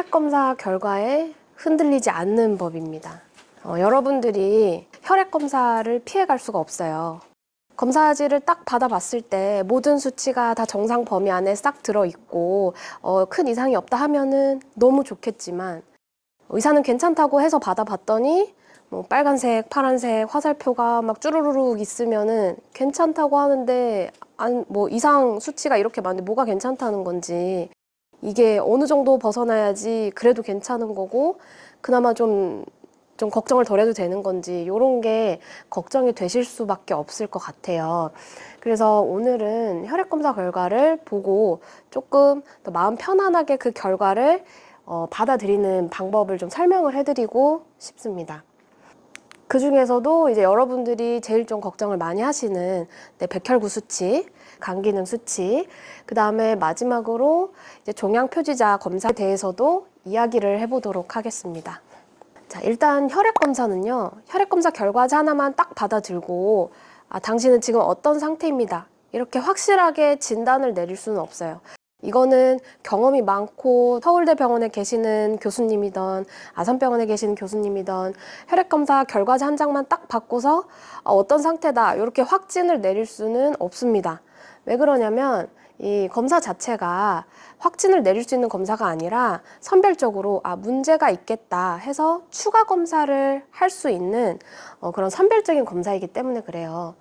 혈액검사 결과에 흔들리지 않는 법입니다. 여러분들이 혈액검사를 피해갈 수가 없어요. 검사지를 딱 받아봤을 때 모든 수치가 다 정상 범위 안에 싹 들어있고 큰 이상이 없다 하면은 너무 좋겠지만, 의사는 괜찮다고 해서 받아봤더니 뭐 빨간색, 파란색 화살표가 막 쭈루루룩 있으면은 괜찮다고 하는데 뭐 이상 수치가 이렇게 많은데 뭐가 괜찮다는 건지, 이게 어느 정도 벗어나야지 그래도 괜찮은 거고 그나마 좀 걱정을 덜 해도 되는 건지, 이런 게 걱정이 되실 수밖에 없을 것 같아요. 그래서 오늘은 혈액검사 결과를 보고 조금 더 마음 편안하게 그 결과를 받아들이는 방법을 좀 설명을 해드리고 싶습니다. 그 중에서도 이제 여러분들이 제일 좀 걱정을 많이 하시는 백혈구 수치, 간 기능 수치, 그 다음에 마지막으로 이제 종양 표지자 검사에 대해서도 이야기를 해보도록 하겠습니다. 자, 일단 혈액검사는요, 혈액검사 결과지 하나만 딱 받아들고 당신은 지금 어떤 상태입니다, 이렇게 확실하게 진단을 내릴 수는 없어요. 이거는 경험이 많고 서울대병원에 계시는 교수님이던 아산병원에 계시는 교수님이던 혈액검사 결과지 한 장만 딱 받고서 어떤 상태다 이렇게 확진을 내릴 수는 없습니다. 왜 그러냐면 이 검사 자체가 확진을 내릴 수 있는 검사가 아니라 선별적으로 문제가 있겠다 해서 추가 검사를 할 수 있는 그런 선별적인 검사이기 때문에 그래요.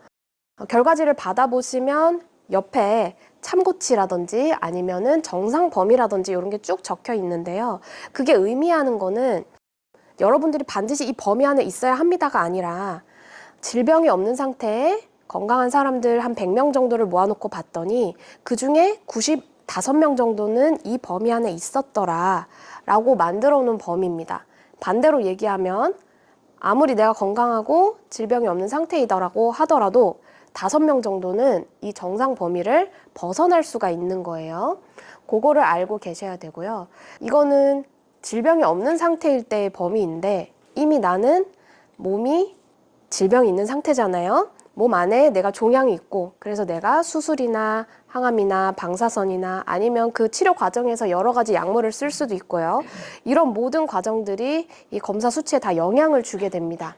결과지를 받아보시면 옆에 참고치라든지 아니면은 정상 범위라든지 이런 게 쭉 적혀 있는데요. 그게 의미하는 거는 여러분들이 반드시 이 범위 안에 있어야 합니다가 아니라, 질병이 없는 상태에 건강한 사람들 한 100명 정도를 모아놓고 봤더니 그 중에 95명 정도는 이 범위 안에 있었더라 라고 만들어 놓은 범위입니다. 반대로 얘기하면 아무리 내가 건강하고 질병이 없는 상태이더라고 하더라도 5명 정도는 이 정상 범위를 벗어날 수가 있는 거예요. 그거를 알고 계셔야 되고요. 이거는 질병이 없는 상태일 때의 범위인데, 이미 나는 몸이 질병이 있는 상태잖아요. 몸 안에 내가 종양이 있고, 그래서 내가 수술이나 항암이나 방사선이나 아니면 그 치료 과정에서 여러 가지 약물을 쓸 수도 있고요. 이런 모든 과정들이 이 검사 수치에 다 영향을 주게 됩니다.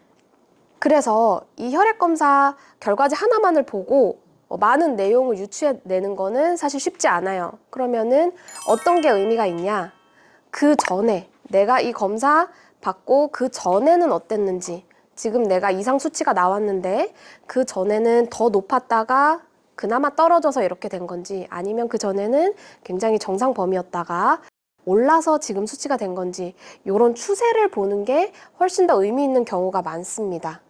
그래서 이 혈액검사 결과지 하나만을 보고 많은 내용을 유추해내는 거는 사실 쉽지 않아요. 그러면은 어떤 게 의미가 있냐? 그 전에 내가 이 검사 받고 그 전에는 어땠는지, 지금 내가 이상 수치가 나왔는데 그 전에는 더 높았다가 그나마 떨어져서 이렇게 된 건지, 아니면 그 전에는 굉장히 정상 범위였다가 올라서 지금 수치가 된 건지, 이런 추세를 보는 게 훨씬 더 의미 있는 경우가 많습니다.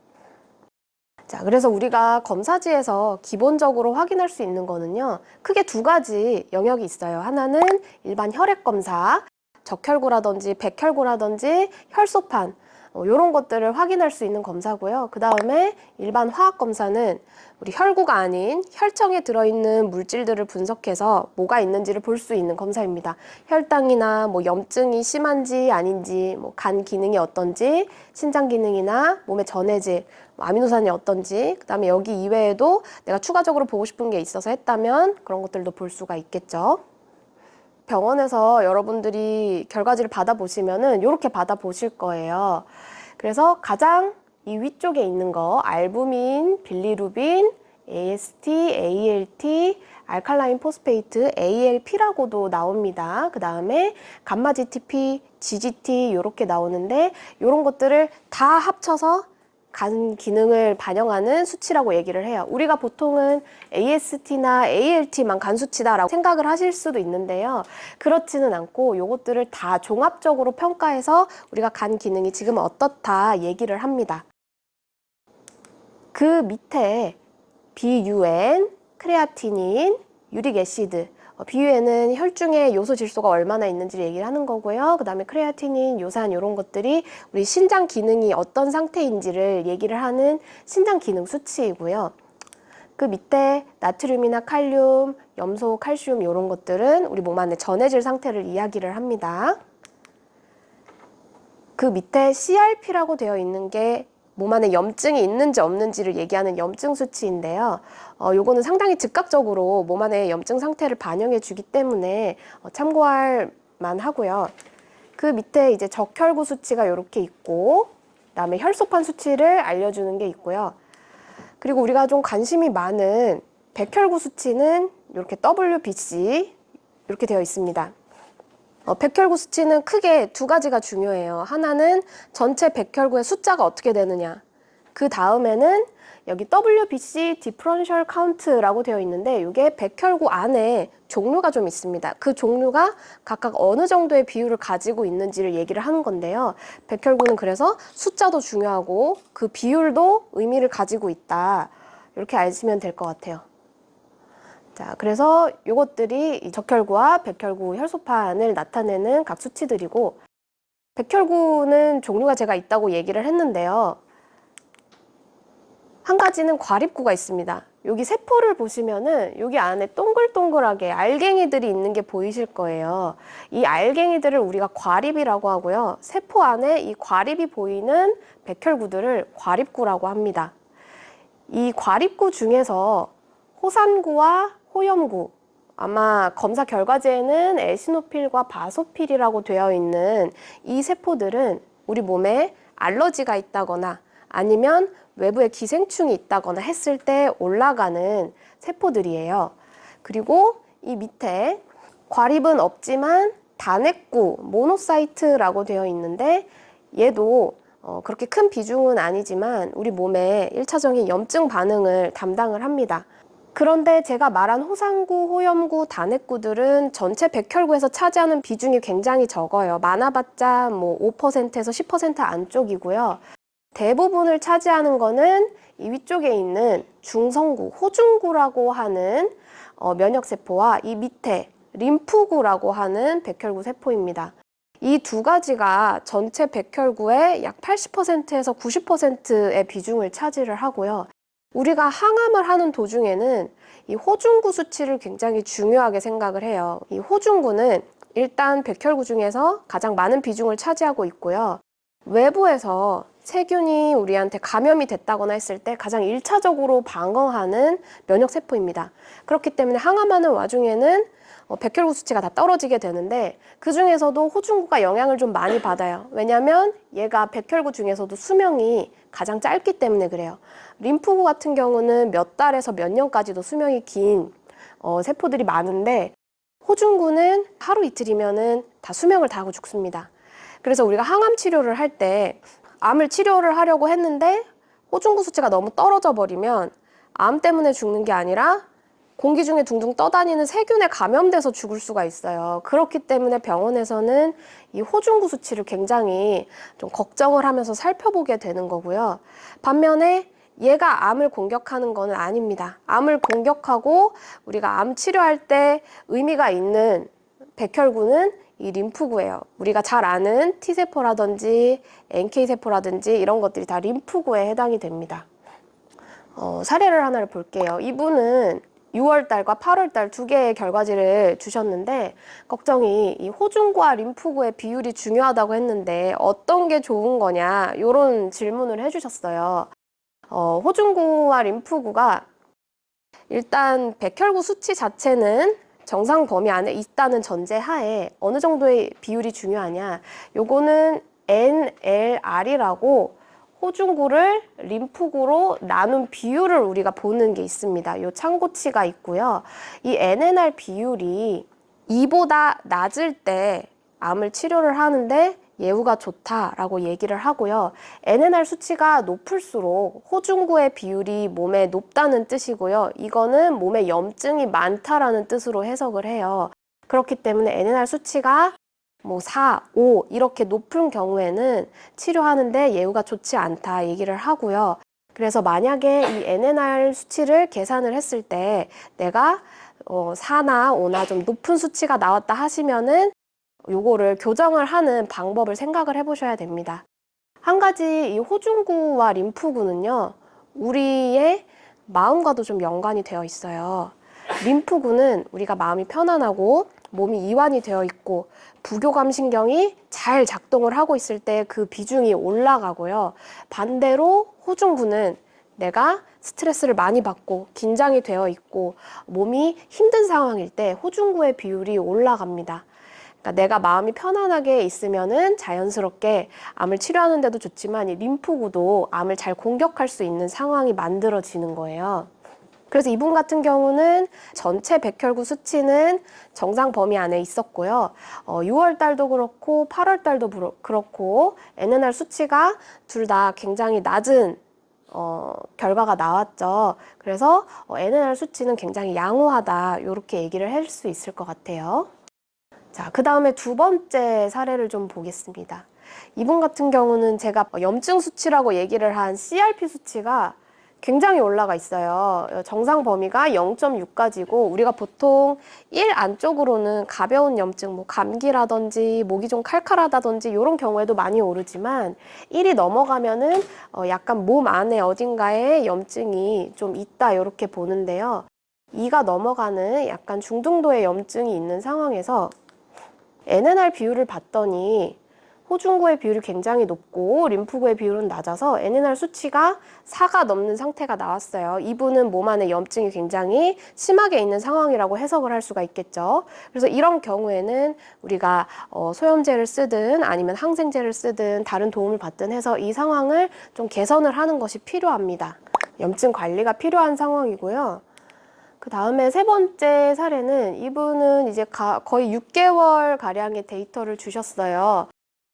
자, 그래서 우리가 검사지에서 기본적으로 확인할 수 있는 거는요, 크게 두 가지 영역이 있어요. 하나는 일반 혈액검사, 적혈구라든지 백혈구라든지 혈소판, 이런 것들을 확인할 수 있는 검사고요. 그 다음에 일반 화학검사는 우리 혈구가 아닌 혈청에 들어있는 물질들을 분석해서 뭐가 있는지를 볼 수 있는 검사입니다. 혈당이나 뭐 염증이 심한지 아닌지, 뭐 간 기능이 어떤지, 신장 기능이나 몸의 전해질, 아미노산이 어떤지, 그 다음에 여기 이외에도 내가 추가적으로 보고 싶은 게 있어서 했다면 그런 것들도 볼 수가 있겠죠. 병원에서 여러분들이 결과지를 받아보시면은 이렇게 받아보실 거예요. 그래서 가장 이 위쪽에 있는 거, 알부민, 빌리루빈, AST, ALT, 알칼라인 포스페이트, ALP라고도 나옵니다. 그 다음에 감마 GTP, GGT 이렇게 나오는데, 이런 것들을 다 합쳐서 간 기능을 반영하는 수치라고 얘기를 해요. 우리가 보통은 AST나 ALT만 간 수치다라고 생각을 하실 수도 있는데요. 그렇지는 않고 요것들을 다 종합적으로 평가해서 우리가 간 기능이 지금 어떻다 얘기를 합니다. 그 밑에 BUN, 크레아티닌, 유릭 애시드, BUN은 혈중에 요소 질소가 얼마나 있는지를 얘기를 하는 거고요. 그 다음에 크레아티닌, 요산 이런 것들이 우리 신장 기능이 어떤 상태인지를 얘기를 하는 신장 기능 수치이고요. 그 밑에 나트륨이나 칼륨, 염소, 칼슘 이런 것들은 우리 몸 안의 전해질 상태를 이야기를 합니다. 그 밑에 CRP라고 되어 있는 게 몸 안에 염증이 있는지 없는지를 얘기하는 염증 수치인데요. 요거는 상당히 즉각적으로 몸 안의 염증 상태를 반영해 주기 때문에 참고할 만하고요. 그 밑에 이제 적혈구 수치가 이렇게 있고, 그다음에 혈소판 수치를 알려주는 게 있고요. 그리고 우리가 좀 관심이 많은 백혈구 수치는 이렇게 WBC 이렇게 되어 있습니다. 백혈구 수치는 크게 두 가지가 중요해요. 하나는 전체 백혈구의 숫자가 어떻게 되느냐. 그 다음에는 여기 WBC Differential Count라고 되어 있는데 이게 백혈구 안에 종류가 좀 있습니다. 그 종류가 각각 어느 정도의 비율을 가지고 있는지를 얘기를 하는 건데요. 백혈구는 그래서 숫자도 중요하고 그 비율도 의미를 가지고 있다. 이렇게 아시면 될 것 같아요. 자, 그래서 이것들이 적혈구와 백혈구 혈소판을 나타내는 각 수치들이고, 백혈구는 종류가 제가 있다고 얘기를 했는데요. 한 가지는 과립구가 있습니다. 여기 세포를 보시면은 여기 안에 동글동글하게 알갱이들이 있는 게 보이실 거예요. 이 알갱이들을 우리가 과립이라고 하고요. 세포 안에 이 과립이 보이는 백혈구들을 과립구라고 합니다. 이 과립구 중에서 호산구와 호염구, 아마 검사 결과지에는 에시노필과 바소필이라고 되어 있는 이 세포들은 우리 몸에 알러지가 있다거나 아니면 외부에 기생충이 있다거나 했을 때 올라가는 세포들이에요. 그리고 이 밑에 과립은 없지만 단핵구, 모노사이트라고 되어 있는데 얘도 그렇게 큰 비중은 아니지만 우리 몸에 1차적인 염증 반응을 담당을 합니다. 그런데 제가 말한 호산구, 호염구, 단핵구들은 전체 백혈구에서 차지하는 비중이 굉장히 적어요. 많아봤자 뭐 5%에서 10% 안쪽이고요. 대부분을 차지하는 거는 이 위쪽에 있는 중성구, 호중구라고 하는 면역세포와 이 밑에 림프구라고 하는 백혈구 세포입니다. 이 두 가지가 전체 백혈구의 약 80%에서 90%의 비중을 차지를 하고요. 우리가 항암을 하는 도중에는 이 호중구 수치를 굉장히 중요하게 생각을 해요. 이 호중구는 일단 백혈구 중에서 가장 많은 비중을 차지하고 있고요. 외부에서 세균이 우리한테 감염이 됐다거나 했을 때 가장 1차적으로 방어하는 면역세포입니다. 그렇기 때문에 항암하는 와중에는 백혈구 수치가 다 떨어지게 되는데 그 중에서도 호중구가 영향을 좀 많이 받아요. 왜냐하면 얘가 백혈구 중에서도 수명이 가장 짧기 때문에 그래요. 림프구 같은 경우는 몇 달에서 몇 년까지도 수명이 긴 세포들이 많은데 호중구는 하루 이틀이면은 다 수명을 다하고 죽습니다. 그래서 우리가 항암 치료를 할 때 암을 치료를 하려고 했는데 호중구 수치가 너무 떨어져 버리면 암 때문에 죽는 게 아니라 공기 중에 둥둥 떠다니는 세균에 감염돼서 죽을 수가 있어요. 그렇기 때문에 병원에서는 이 호중구 수치를 굉장히 좀 걱정을 하면서 살펴보게 되는 거고요. 반면에 얘가 암을 공격하는 거는 아닙니다. 암을 공격하고 우리가 암 치료할 때 의미가 있는 백혈구는 이 림프구예요. 우리가 잘 아는 T세포라든지 NK세포라든지 이런 것들이 다 림프구에 해당이 됩니다. 사례를 하나를 볼게요. 이분은 6월달과 8월달 두 개의 결과지를 주셨는데 걱정이 이 호중구와 림프구의 비율이 중요하다고 했는데 어떤 게 좋은 거냐 이런 질문을 해주셨어요. 호중구와 림프구가 일단 백혈구 수치 자체는 정상 범위 안에 있다는 전제 하에 어느 정도의 비율이 중요하냐 요거는 NLR이라고 호중구를 림프구로 나눈 비율을 우리가 보는 게 있습니다. 요 참고치가 있고요. 이 NNR 비율이 2보다 낮을 때 암을 치료를 하는데 예후가 좋다라고 얘기를 하고요. NNR 수치가 높을수록 호중구의 비율이 몸에 높다는 뜻이고요. 이거는 몸에 염증이 많다라는 뜻으로 해석을 해요. 그렇기 때문에 NNR 수치가 뭐 4, 5 이렇게 높은 경우에는 치료하는데 예후가 좋지 않다 얘기를 하고요. 그래서 만약에 이 NNR 수치를 계산을 했을 때 내가 4나 5나 좀 높은 수치가 나왔다 하시면은 요거를 교정을 하는 방법을 생각을 해보셔야 됩니다. 한 가지 이 호중구와 림프구는요, 우리의 마음과도 좀 연관이 되어 있어요. 림프구는 우리가 마음이 편안하고 몸이 이완이 되어 있고 부교감신경이 잘 작동을 하고 있을 때 그 비중이 올라가고요. 반대로 호중구는 내가 스트레스를 많이 받고 긴장이 되어 있고 몸이 힘든 상황일 때 호중구의 비율이 올라갑니다. 그러니까 내가 마음이 편안하게 있으면은 자연스럽게 암을 치료하는 데도 좋지만 이 림프구도 암을 잘 공격할 수 있는 상황이 만들어지는 거예요. 그래서 이분 같은 경우는 전체 백혈구 수치는 정상 범위 안에 있었고요. 6월 달도 그렇고 8월 달도 그렇고 NNR 수치가 둘 다 굉장히 낮은 결과가 나왔죠. 그래서 NNR 수치는 굉장히 양호하다 이렇게 얘기를 할 수 있을 것 같아요. 자, 그 다음에 두 번째 사례를 좀 보겠습니다. 이분 같은 경우는 제가 염증 수치라고 얘기를 한 CRP 수치가 굉장히 올라가 있어요. 정상 범위가 0.6까지고 우리가 보통 1 안쪽으로는 가벼운 염증, 뭐 감기라든지 목이 좀 칼칼하다든지 이런 경우에도 많이 오르지만 1이 넘어가면은 약간 몸 안에 어딘가에 염증이 좀 있다 이렇게 보는데요. 2가 넘어가는 약간 중등도의 염증이 있는 상황에서 NNR 비율을 봤더니 호중구의 비율이 굉장히 높고 림프구의 비율은 낮아서 NNR 수치가 4가 넘는 상태가 나왔어요. 이분은 몸 안에 염증이 굉장히 심하게 있는 상황이라고 해석을 할 수가 있겠죠. 그래서 이런 경우에는 우리가 소염제를 쓰든 아니면 항생제를 쓰든 다른 도움을 받든 해서 이 상황을 좀 개선을 하는 것이 필요합니다. 염증 관리가 필요한 상황이고요. 그 다음에 세 번째 사례는 이분은 이제 거의 6개월 가량의 데이터를 주셨어요.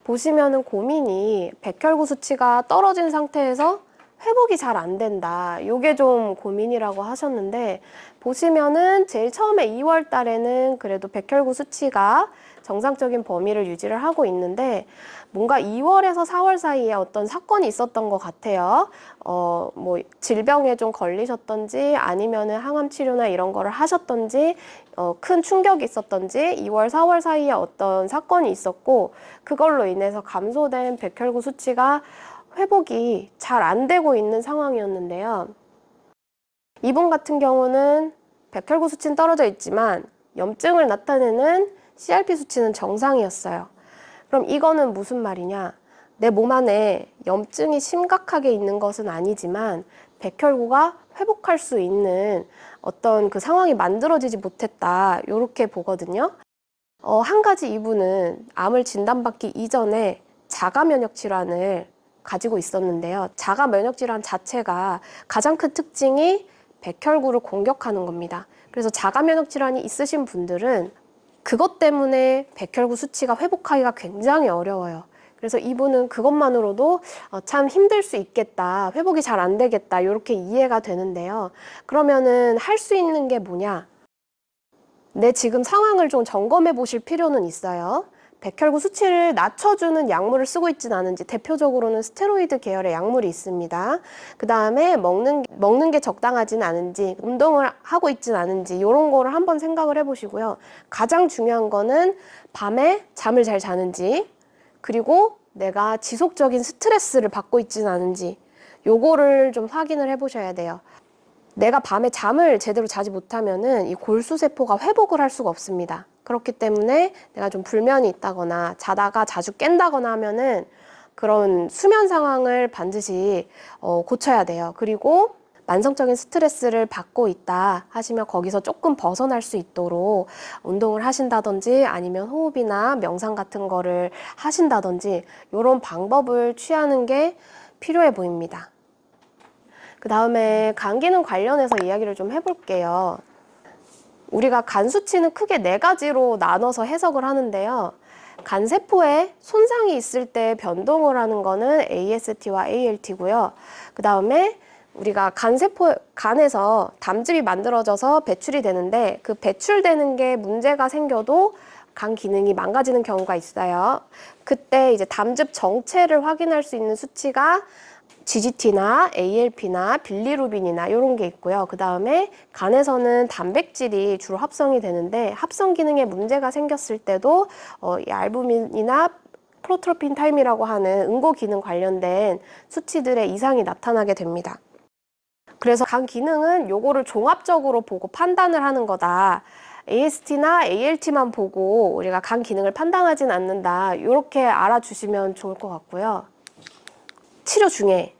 보시면은 고민이 백혈구 수치가 떨어진 상태에서 회복이 잘 안 된다. 요게 좀 고민이라고 하셨는데 보시면은 제일 처음에 2월 달에는 그래도 백혈구 수치가 정상적인 범위를 유지를 하고 있는데 뭔가 2월에서 4월 사이에 어떤 사건이 있었던 것 같아요. 뭐 질병에 좀 걸리셨던지 아니면은 항암 치료나 이런 거를 하셨던지 큰 충격이 있었던지 2월, 4월 사이에 어떤 사건이 있었고 그걸로 인해서 감소된 백혈구 수치가 회복이 잘 안 되고 있는 상황이었는데요. 이분 같은 경우는 백혈구 수치는 떨어져 있지만 염증을 나타내는 CRP 수치는 정상이었어요. 그럼 이거는 무슨 말이냐? 내 몸 안에 염증이 심각하게 있는 것은 아니지만 백혈구가 회복할 수 있는 어떤 그 상황이 만들어지지 못했다. 이렇게 보거든요. 한 가지 이분은 암을 진단받기 이전에 자가 면역 질환을 가지고 있었는데요. 자가 면역 질환 자체가 가장 큰 특징이 백혈구를 공격하는 겁니다. 그래서 자가 면역 질환이 있으신 분들은 그것 때문에 백혈구 수치가 회복하기가 굉장히 어려워요. 그래서 이분은 그것만으로도 참 힘들 수 있겠다, 회복이 잘 안 되겠다 이렇게 이해가 되는데요. 그러면은 할 수 있는 게 뭐냐? 내 지금 상황을 좀 점검해 보실 필요는 있어요. 백혈구 수치를 낮춰주는 약물을 쓰고 있진 않은지, 대표적으로는 스테로이드 계열의 약물이 있습니다. 그 다음에 먹는 게 적당하진 않은지, 운동을 하고 있진 않은지 이런 거를 한번 생각을 해보시고요. 가장 중요한 거는 밤에 잠을 잘 자는지, 그리고 내가 지속적인 스트레스를 받고 있진 않은지 요거를 좀 확인을 해보셔야 돼요. 내가 밤에 잠을 제대로 자지 못하면은 이 골수세포가 회복을 할 수가 없습니다. 그렇기 때문에 내가 좀 불면이 있다거나 자다가 자주 깬다거나 하면은 그런 수면 상황을 반드시 고쳐야 돼요. 그리고 만성적인 스트레스를 받고 있다 하시면 거기서 조금 벗어날 수 있도록 운동을 하신다든지 아니면 호흡이나 명상 같은 거를 하신다든지 이런 방법을 취하는 게 필요해 보입니다. 그 다음에 간 기능 관련해서 이야기를 좀 해볼게요. 우리가 간 수치는 크게 4가지로 나눠서 해석을 하는데요. 간 세포에 손상이 있을 때 변동을 하는 거는 AST와 ALT고요. 그 다음에 우리가 간에서 담즙이 만들어져서 배출이 되는데 그 배출되는 게 문제가 생겨도 간 기능이 망가지는 경우가 있어요. 그때 이제 담즙 정체를 확인할 수 있는 수치가 GGT나 ALP나 빌리루빈이나 이런 게 있고요. 그 다음에 간에서는 단백질이 주로 합성이 되는데 합성 기능에 문제가 생겼을 때도 이 알부민이나 프로트로핀 타임이라고 하는 응고 기능 관련된 수치들의 이상이 나타나게 됩니다. 그래서 간 기능은 요거를 종합적으로 보고 판단을 하는 거다. AST나 ALT만 보고 우리가 간 기능을 판단하진 않는다. 이렇게 알아주시면 좋을 것 같고요. 치료 중에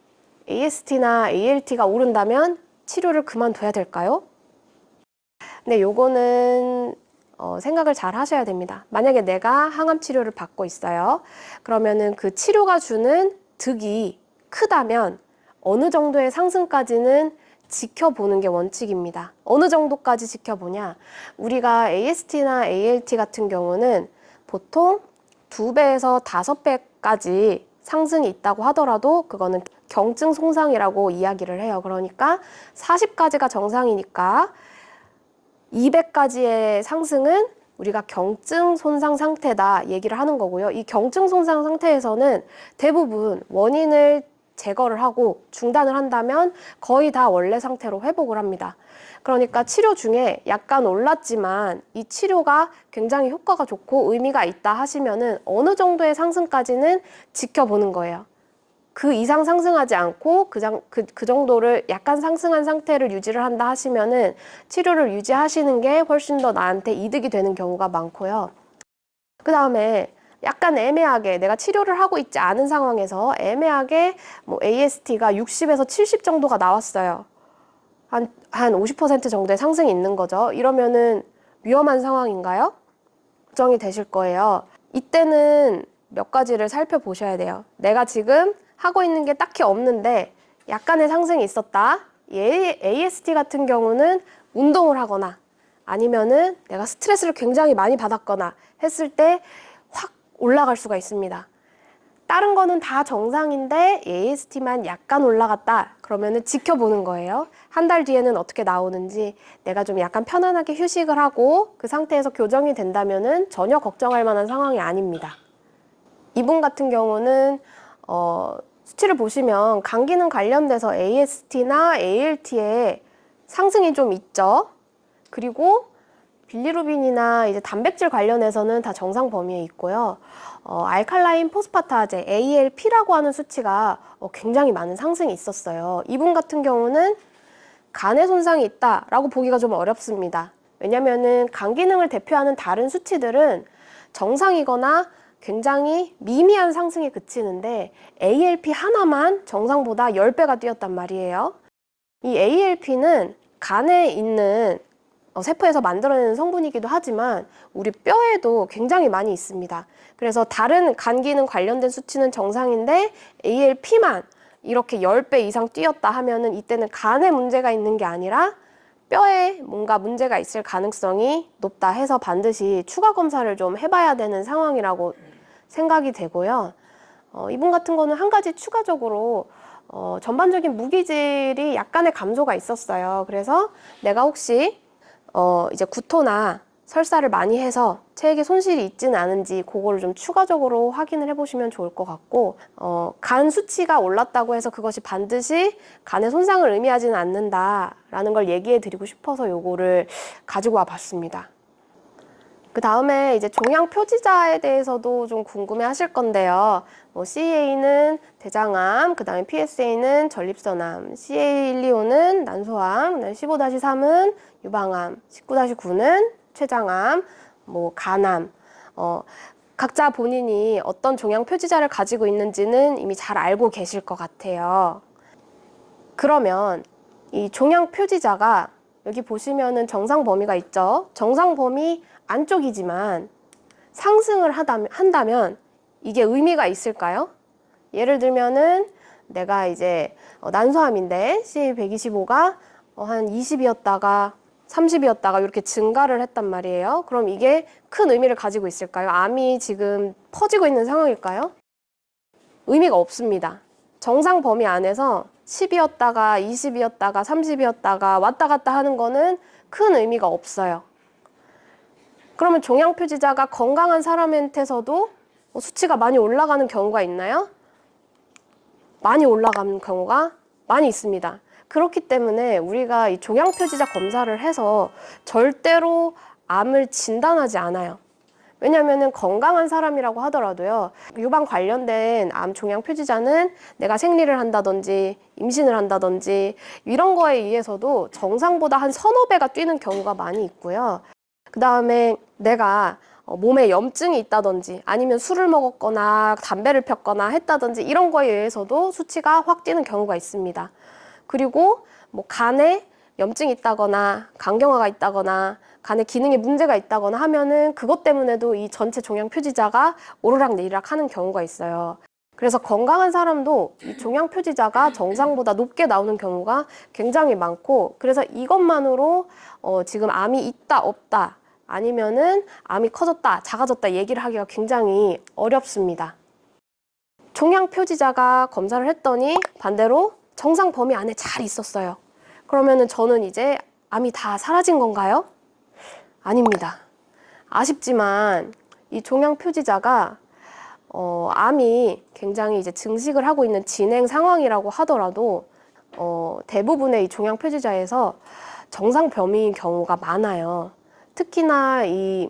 AST나 ALT가 오른다면 치료를 그만둬야 될까요? 네, 요거는 생각을 잘 하셔야 됩니다. 만약에 내가 항암 치료를 받고 있어요. 그러면은 그 치료가 주는 득이 크다면 어느 정도의 상승까지는 지켜보는 게 원칙입니다. 어느 정도까지 지켜보냐? 우리가 AST나 ALT 같은 경우는 보통 2배에서 5배까지 상승이 있다고 하더라도 그거는 경증 손상이라고 이야기를 해요. 그러니까 40까지가 정상이니까 200까지의 상승은 우리가 경증 손상 상태다 얘기를 하는 거고요. 이 경증 손상 상태에서는 대부분 원인을 제거를 하고 중단을 한다면 거의 다 원래 상태로 회복을 합니다. 그러니까 치료 중에 약간 올랐지만 이 치료가 굉장히 효과가 좋고 의미가 있다 하시면은 어느 정도의 상승까지는 지켜보는 거예요. 그 이상 상승하지 않고 그 정도를 약간 상승한 상태를 유지를 한다 하시면은 치료를 유지하시는 게 훨씬 더 나한테 이득이 되는 경우가 많고요. 그 다음에 약간 애매하게 내가 치료를 하고 있지 않은 상황에서 애매하게 뭐 AST가 60에서 70 정도가 나왔어요. 한 50% 정도의 상승이 있는 거죠. 이러면은 위험한 상황인가요? 걱정이 되실 거예요. 이때는 몇 가지를 살펴보셔야 돼요. 내가 지금 하고 있는 게 딱히 없는데 약간의 상승이 있었다. AST 같은 경우는 운동을 하거나 아니면은 내가 스트레스를 굉장히 많이 받았거나 했을 때 확 올라갈 수가 있습니다. 다른 거는 다 정상인데 AST만 약간 올라갔다. 그러면은 지켜보는 거예요. 한 달 뒤에는 어떻게 나오는지 내가 좀 약간 편안하게 휴식을 하고 그 상태에서 교정이 된다면은 전혀 걱정할 만한 상황이 아닙니다. 이분 같은 경우는 수치를 보시면 간 기능 관련돼서 AST나 ALT에 상승이 좀 있죠. 그리고 빌리루빈이나 이제 단백질 관련해서는 다 정상 범위에 있고요. 알칼라인 포스파타제 ALP라고 하는 수치가 굉장히 많은 상승이 있었어요. 이분 같은 경우는 간에 손상이 있다라고 보기가 좀 어렵습니다. 왜냐면은 간 기능을 대표하는 다른 수치들은 정상이거나 굉장히 미미한 상승에 그치는데 ALP 하나만 정상보다 10배가 뛰었단 말이에요. 이 ALP는 간에 있는 세포에서 만들어내는 성분이기도 하지만 우리 뼈에도 굉장히 많이 있습니다. 그래서 다른 간 기능 관련된 수치는 정상인데 ALP만 이렇게 10배 이상 뛰었다 하면은 이때는 간에 문제가 있는 게 아니라 뼈에 뭔가 문제가 있을 가능성이 높다 해서 반드시 추가 검사를 좀 해봐야 되는 상황이라고 생각이 되고요. 이분 같은 거는 한 가지 추가적으로 전반적인 무기질이 약간의 감소가 있었어요. 그래서 내가 혹시 이제 구토나 설사를 많이 해서 체액에 손실이 있지는 않은지 그거를 좀 추가적으로 확인을 해보시면 좋을 것 같고 간 수치가 올랐다고 해서 그것이 반드시 간의 손상을 의미하지는 않는다라는 걸 얘기해 드리고 싶어서 요거를 가지고 와 봤습니다. 그 다음에 이제 종양 표지자에 대해서도 좀 궁금해 하실 건데요. CA는 대장암, 그 다음에 PSA는 전립선암, CA125는 난소암, 15-3은 유방암, 19-9는 췌장암, 간암. 각자 본인이 어떤 종양 표지자를 가지고 있는지는 이미 잘 알고 계실 것 같아요. 그러면 이 종양 표지자가 여기 보시면은 정상 범위가 있죠. 정상 범위 안쪽이지만 상승을 한다면 이게 의미가 있을까요? 예를 들면은 내가 이제 난소암인데 CA125가 한 20이었다가 30이었다가 이렇게 증가를 했단 말이에요. 그럼 이게 큰 의미를 가지고 있을까요? 암이 지금 퍼지고 있는 상황일까요? 의미가 없습니다. 정상 범위 안에서 10이었다가 20이었다가 30이었다가 왔다 갔다 하는 거는 큰 의미가 없어요. 그러면 종양 표지자가 건강한 사람한테서도 수치가 많이 올라가는 경우가 있나요? 많이 올라가는 경우가 많이 있습니다. 그렇기 때문에 우리가 이 종양 표지자 검사를 해서 절대로 암을 진단하지 않아요. 왜냐하면 건강한 사람이라고 하더라도요, 유방 관련된 암 종양 표지자는 내가 생리를 한다든지 임신을 한다든지 이런 거에 의해서도 정상보다 한 서너 배가 뛰는 경우가 많이 있고요. 그 다음에 내가 몸에 염증이 있다든지 아니면 술을 먹었거나 담배를 폈거나 했다든지 이런 거에 의해서도 수치가 확 뛰는 경우가 있습니다. 그리고 간에 염증이 있다거나 간경화가 있다거나 간에 기능에 문제가 있다거나 하면은 그것 때문에도 이 전체 종양 표지자가 오르락내리락 하는 경우가 있어요. 그래서 건강한 사람도 이 종양 표지자가 정상보다 높게 나오는 경우가 굉장히 많고, 그래서 이것만으로 지금 암이 있다 없다 아니면은 암이 커졌다 작아졌다 얘기를 하기가 굉장히 어렵습니다. 종양 표지자가 검사를 했더니 반대로 정상 범위 안에 잘 있었어요. 그러면은 저는 이제 암이 다 사라진 건가요? 아닙니다. 아쉽지만 이 종양 표지자가 암이 굉장히 이제 증식을 하고 있는 진행 상황이라고 하더라도 대부분의 이 종양 표지자에서 정상 범위인 경우가 많아요. 특히나 이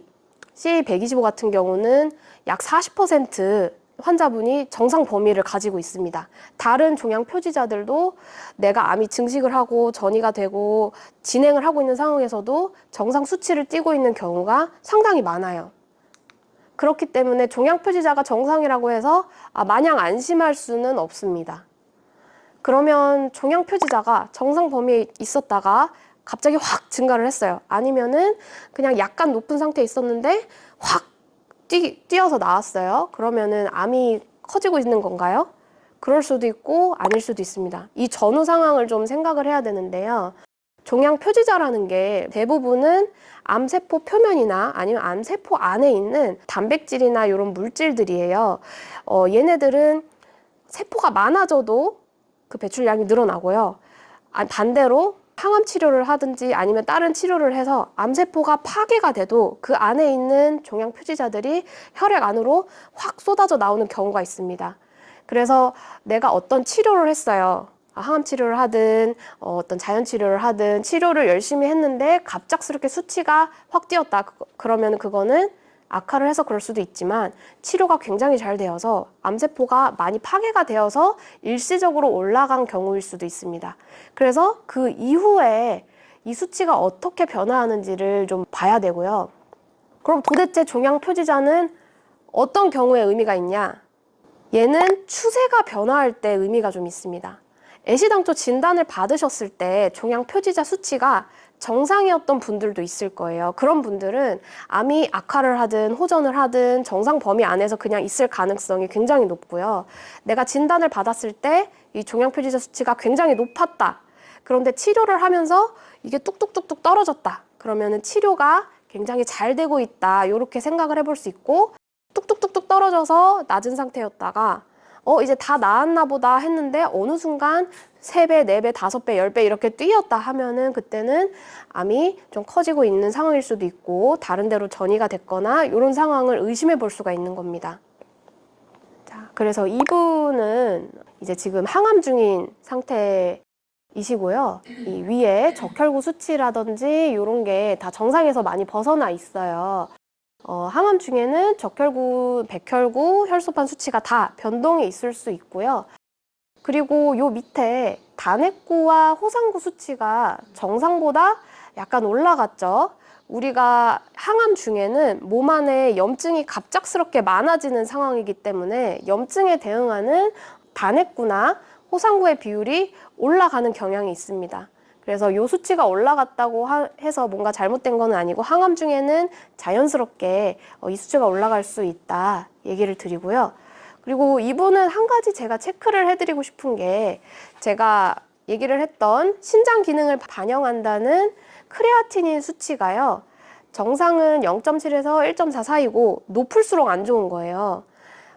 CA125 같은 경우는 약 40% 환자분이 정상 범위를 가지고 있습니다. 다른 종양 표지자들도 내가 암이 증식을 하고 전이가 되고 진행을 하고 있는 상황에서도 정상 수치를 띄고 있는 경우가 상당히 많아요. 그렇기 때문에 종양 표지자가 정상이라고 해서 마냥 안심할 수는 없습니다. 그러면 종양 표지자가 정상 범위에 있었다가 갑자기 확 증가를 했어요. 아니면은 그냥 약간 높은 상태에 있었는데 확 뛰어서 나왔어요. 그러면은 암이 커지고 있는 건가요? 그럴 수도 있고 아닐 수도 있습니다. 이 전후 상황을 좀 생각을 해야 되는데요. 종양 표지자라는 게 대부분은 암세포 표면이나 아니면 암세포 안에 있는 단백질이나 이런 물질들이에요. 얘네들은 세포가 많아져도 그 배출량이 늘어나고요. 반대로 항암 치료를 하든지 아니면 다른 치료를 해서 암세포가 파괴가 돼도 그 안에 있는 종양 표지자들이 혈액 안으로 확 쏟아져 나오는 경우가 있습니다. 그래서 내가 어떤 치료를 했어요. 항암 치료를 하든 어떤 자연 치료를 하든 치료를 열심히 했는데 갑작스럽게 수치가 확 뛰었다. 그러면 그거는 악화를 해서 그럴 수도 있지만 치료가 굉장히 잘 되어서 암세포가 많이 파괴가 되어서 일시적으로 올라간 경우일 수도 있습니다. 그래서 그 이후에 이 수치가 어떻게 변화하는지를 좀 봐야 되고요. 그럼 도대체 종양 표지자는 어떤 경우에 의미가 있냐? 얘는 추세가 변화할 때 의미가 좀 있습니다. 애시당초 진단을 받으셨을 때 종양 표지자 수치가 정상이었던 분들도 있을 거예요. 그런 분들은 암이 악화를 하든 호전을 하든 정상 범위 안에서 그냥 있을 가능성이 굉장히 높고요. 내가 진단을 받았을 때 이 종양 표지자 수치가 굉장히 높았다. 그런데 치료를 하면서 이게 뚝뚝뚝뚝 떨어졌다. 그러면은 치료가 굉장히 잘 되고 있다. 이렇게 생각을 해볼 수 있고, 뚝뚝뚝뚝 떨어져서 낮은 상태였다가 이제 다 나았나 보다 했는데 어느 순간 3배, 4배, 5배, 10배 이렇게 뛰었다 하면은 그때는 암이 좀 커지고 있는 상황일 수도 있고 다른 데로 전이가 됐거나 이런 상황을 의심해 볼 수가 있는 겁니다. 자, 그래서 이분은 이제 지금 항암 중인 상태이시고요. 이 위에 적혈구 수치라든지 이런 게 다 정상에서 많이 벗어나 있어요. 항암 중에는 적혈구, 백혈구, 혈소판 수치가 다 변동이 있을 수 있고요. 그리고 요 밑에 단핵구와 호상구 수치가 정상보다 약간 올라갔죠. 우리가 항암 중에는 몸 안에 염증이 갑작스럽게 많아지는 상황이기 때문에 염증에 대응하는 단핵구나 호상구의 비율이 올라가는 경향이 있습니다. 그래서 요 수치가 올라갔다고 해서 뭔가 잘못된 건 아니고 항암 중에는 자연스럽게 이 수치가 올라갈 수 있다 얘기를 드리고요. 그리고 이분은 한 가지 제가 체크를 해드리고 싶은 게 제가 얘기를 했던 신장 기능을 반영한다는 크레아티닌 수치가요. 정상은 0.7에서 1.4 사이고 높을수록 안 좋은 거예요.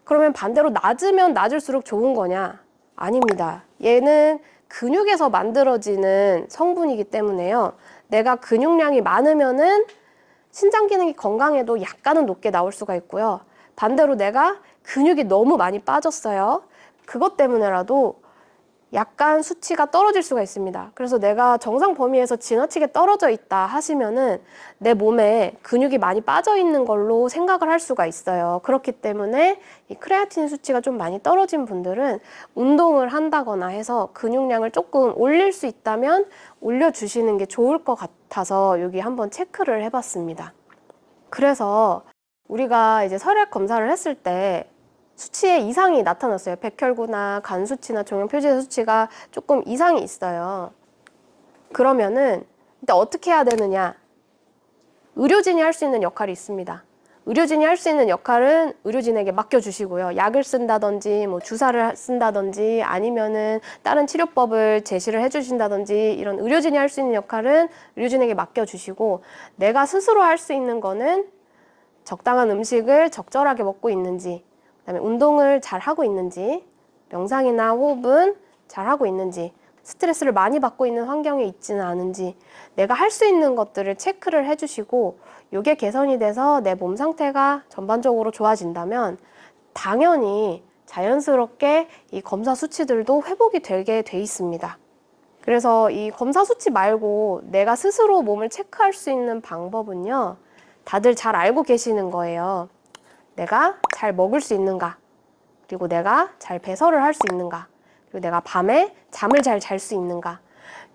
그러면 반대로 낮으면 낮을수록 좋은 거냐? 아닙니다. 얘는 근육에서 만들어지는 성분이기 때문에요. 내가 근육량이 많으면은 신장 기능이 건강해도 약간은 높게 나올 수가 있고요. 반대로 내가 근육이 너무 많이 빠졌어요. 그것 때문에라도 약간 수치가 떨어질 수가 있습니다. 그래서 내가 정상 범위에서 지나치게 떨어져 있다 하시면은 내 몸에 근육이 많이 빠져 있는 걸로 생각을 할 수가 있어요. 그렇기 때문에 이 크레아틴 수치가 좀 많이 떨어진 분들은 운동을 한다거나 해서 근육량을 조금 올릴 수 있다면 올려주시는 게 좋을 것 같아서 여기 한번 체크를 해봤습니다. 그래서 우리가 이제 혈액 검사를 했을 때 수치에 이상이 나타났어요. 백혈구나 간 수치나 종양 표지자 수치가 조금 이상이 있어요. 그러면은 일단 어떻게 해야 되느냐? 의료진이 할 수 있는 역할이 있습니다. 의료진이 할 수 있는 역할은 의료진에게 맡겨주시고요. 약을 쓴다든지, 뭐 주사를 쓴다든지, 아니면은 다른 치료법을 제시를 해주신다든지, 이런 의료진이 할 수 있는 역할은 의료진에게 맡겨주시고, 내가 스스로 할 수 있는 거는 적당한 음식을 적절하게 먹고 있는지, 그다음에 운동을 잘 하고 있는지, 명상이나 호흡은 잘 하고 있는지, 스트레스를 많이 받고 있는 환경에 있지는 않은지, 내가 할 수 있는 것들을 체크를 해주시고, 이게 개선이 돼서 내 몸 상태가 전반적으로 좋아진다면 당연히 자연스럽게 이 검사 수치들도 회복이 되게 돼 있습니다. 그래서 이 검사 수치 말고 내가 스스로 몸을 체크할 수 있는 방법은요, 다들 잘 알고 계시는 거예요. 내가 잘 먹을 수 있는가, 그리고 내가 잘 배설을 할 수 있는가, 그리고 내가 밤에 잠을 잘 잘 수 있는가,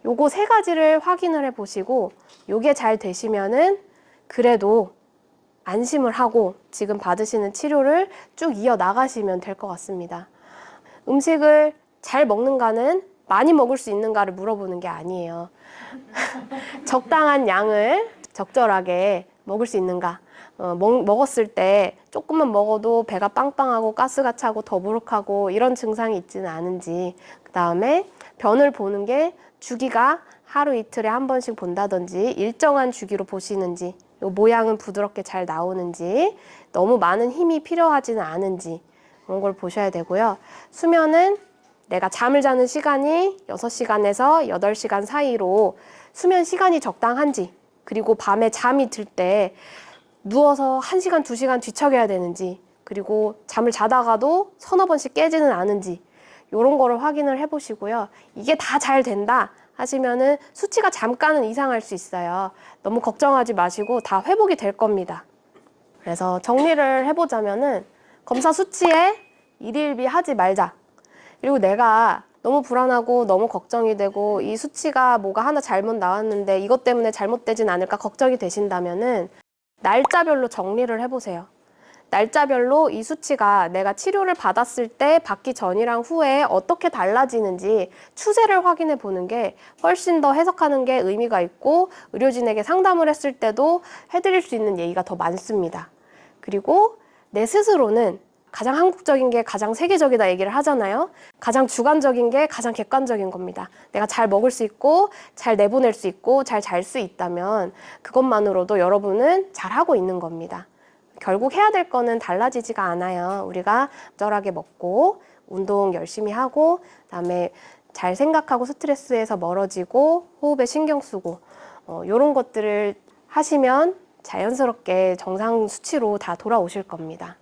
요거 세 가지를 확인을 해 보시고, 요게 잘 되시면은 그래도 안심을 하고 지금 받으시는 치료를 쭉 이어 나가시면 될 것 같습니다. 음식을 잘 먹는가는 많이 먹을 수 있는가를 물어보는 게 아니에요. 적당한 양을 적절하게 먹을 수 있는가. 먹었을 때 조금만 먹어도 배가 빵빵하고 가스가 차고 더부룩하고 이런 증상이 있지는 않은지, 그 다음에 변을 보는 게 주기가 하루 이틀에 한 번씩 본다든지 일정한 주기로 보시는지, 모양은 부드럽게 잘 나오는지, 너무 많은 힘이 필요하지는 않은지, 그런 걸 보셔야 되고요. 수면은 내가 잠을 자는 시간이 6시간에서 8시간 사이로 수면 시간이 적당한지, 그리고 밤에 잠이 들 때 누워서 1시간, 2시간 뒤척여야 되는지, 그리고 잠을 자다가도 서너 번씩 깨지는 않은지, 이런 거를 확인을 해보시고요. 이게 다 잘 된다 하시면은 수치가 잠깐은 이상할 수 있어요. 너무 걱정하지 마시고 다 회복이 될 겁니다. 그래서 정리를 해보자면은 검사 수치에 일희일비 하지 말자. 그리고 내가 너무 불안하고 너무 걱정이 되고 이 수치가 뭐가 하나 잘못 나왔는데 이것 때문에 잘못되진 않을까 걱정이 되신다면은 날짜별로 정리를 해보세요. 날짜별로 이 수치가 내가 치료를 받았을 때 받기 전이랑 후에 어떻게 달라지는지 추세를 확인해 보는 게 훨씬 더 해석하는 게 의미가 있고, 의료진에게 상담을 했을 때도 해드릴 수 있는 예의가 더 많습니다. 그리고 내 스스로는 가장 한국적인 게 가장 세계적이다 얘기를 하잖아요. 가장 주관적인 게 가장 객관적인 겁니다. 내가 잘 먹을 수 있고 잘 내보낼 수 있고 잘 잘 수 있다면 그것만으로도 여러분은 잘하고 있는 겁니다. 결국 해야 될 거는 달라지지가 않아요. 우리가 적절하게 먹고 운동 열심히 하고, 그다음에 잘 생각하고 스트레스에서 멀어지고 호흡에 신경 쓰고, 이런 것들을 하시면 자연스럽게 정상 수치로 다 돌아오실 겁니다.